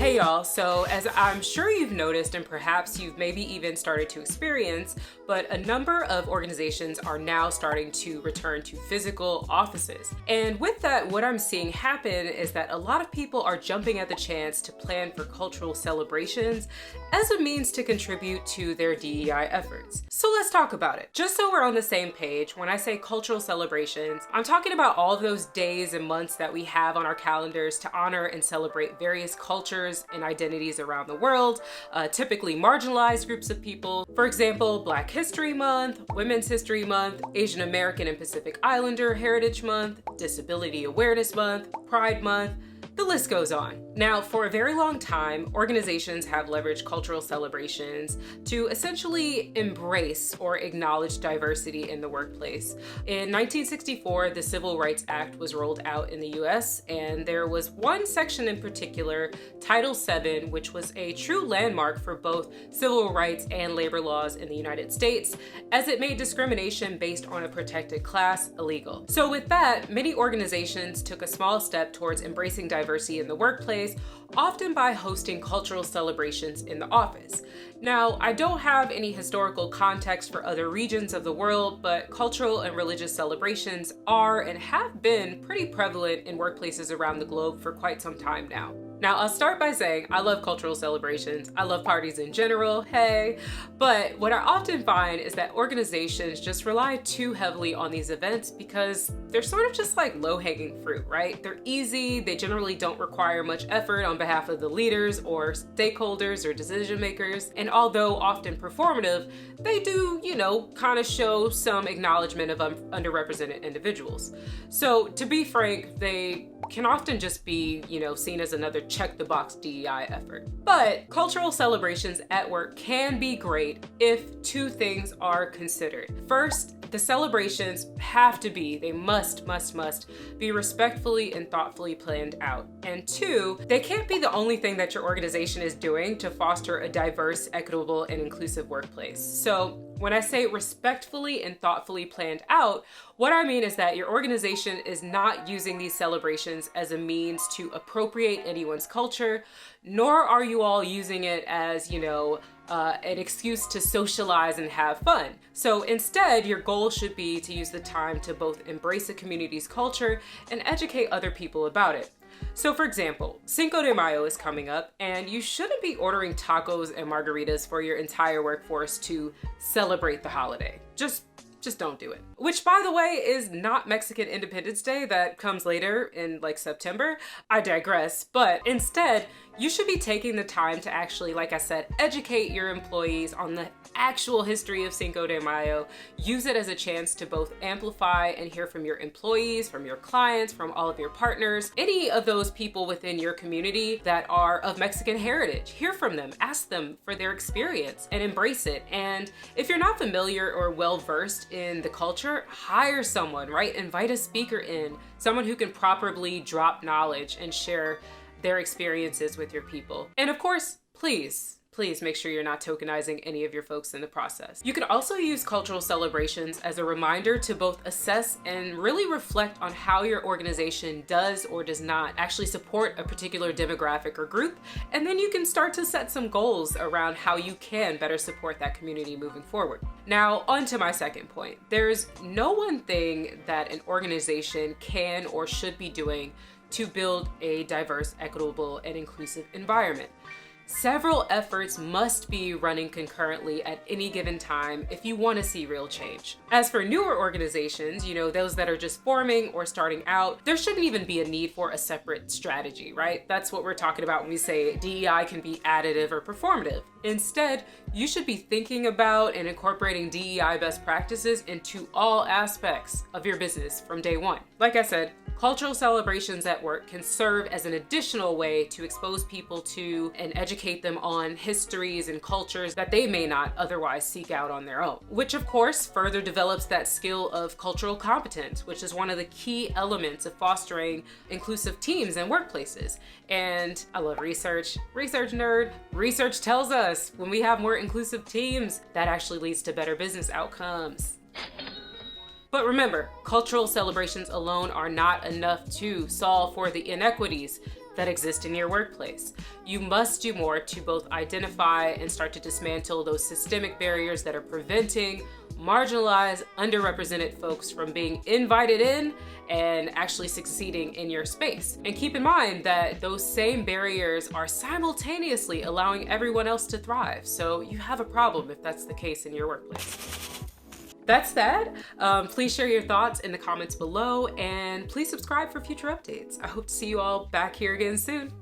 Hey y'all, so as I'm sure you've noticed and perhaps you've maybe even started to experience, but a number of organizations are now starting to return to physical offices. And with that, what I'm seeing happen is that a lot of people are jumping at the chance to plan for cultural celebrations as a means to contribute to their DEI efforts. So let's talk about it. Just so we're on the same page, when I say cultural celebrations, I'm talking about all of those days and months that we have on our calendars to honor and celebrate various cultures and identities around the world, typically marginalized groups of people. For example, Black History Month, Women's History Month, Asian American and Pacific Islander Heritage Month, Disability Awareness Month, Pride Month. The list goes on. Now, for a very long time, organizations have leveraged cultural celebrations to essentially embrace or acknowledge diversity in the workplace. In 1964, the Civil Rights Act was rolled out in the US, and there was one section in particular, Title VII, which was a true landmark for both civil rights and labor laws in the United States, as it made discrimination based on a protected class illegal. So with that, many organizations took a small step towards embracing diversity in the workplace, often by hosting cultural celebrations in the office. Now, I don't have any historical context for other regions of the world, but cultural and religious celebrations are and have been pretty prevalent in workplaces around the globe for quite some time now. Now, I'll start by saying I love cultural celebrations. I love parties in general, hey. But what I often find is that organizations just rely too heavily on these events because they're sort of just like low-hanging fruit, right? They're easy, they generally don't require much effort on behalf of the leaders or stakeholders or decision makers. And although often performative, they do, kind of show some acknowledgement of underrepresented individuals. So to be frank, they can often just be, seen as another check the box DEI effort. But cultural celebrations at work can be great if two things are considered. First, the celebrations they must be respectfully and thoughtfully planned out. And two, they can't be the only thing that your organization is doing to foster a diverse, equitable, and inclusive workplace. So when I say respectfully and thoughtfully planned out, what I mean is that your organization is not using these celebrations as a means to appropriate anyone's culture, nor are you all using it as, an excuse to socialize and have fun. So instead, your goal should be to use the time to both embrace a community's culture and educate other people about it. So for example, Cinco de Mayo is coming up, and you shouldn't be ordering tacos and margaritas for your entire workforce to celebrate the holiday. Just don't do it. Which, by the way, is not Mexican Independence Day that comes later in September. I digress, but instead, you should be taking the time to actually, like I said, educate your employees on the actual history of Cinco de Mayo. Use it as a chance to both amplify and hear from your employees, from your clients, from all of your partners, any of those people within your community that are of Mexican heritage. Hear from them, ask them for their experience, and embrace it. And if you're not familiar or well-versed in the culture, hire someone, right? Invite a speaker in, someone who can properly drop knowledge and share their experiences with your people. And of course, please make sure you're not tokenizing any of your folks in the process. You can also use cultural celebrations as a reminder to both assess and really reflect on how your organization does or does not actually support a particular demographic or group, and then you can start to set some goals around how you can better support that community moving forward. Now, on to my second point. There's no one thing that an organization can or should be doing to build a diverse, equitable, and inclusive environment. Several efforts must be running concurrently at any given time if you want to see real change. As for newer organizations, those that are just forming or starting out, there shouldn't even be a need for a separate strategy, right? That's what we're talking about when we say DEI can be additive or performative. Instead, you should be thinking about and incorporating DEI best practices into all aspects of your business from day one. Like I said, cultural celebrations at work can serve as an additional way to expose people to and educate them on histories and cultures that they may not otherwise seek out on their own, which of course further develops that skill of cultural competence, which is one of the key elements of fostering inclusive teams and workplaces. And I love research nerd. Research tells us when we have more inclusive teams, that actually leads to better business outcomes. But remember, cultural celebrations alone are not enough to solve for the inequities, that exist in your workplace. You must do more to both identify and start to dismantle those systemic barriers that are preventing marginalized, underrepresented folks from being invited in and actually succeeding in your space. And keep in mind that those same barriers are simultaneously allowing everyone else to thrive. So you have a problem if that's the case in your workplace. That's that. Please share your thoughts in the comments below, and please subscribe for future updates. I hope to see you all back here again soon.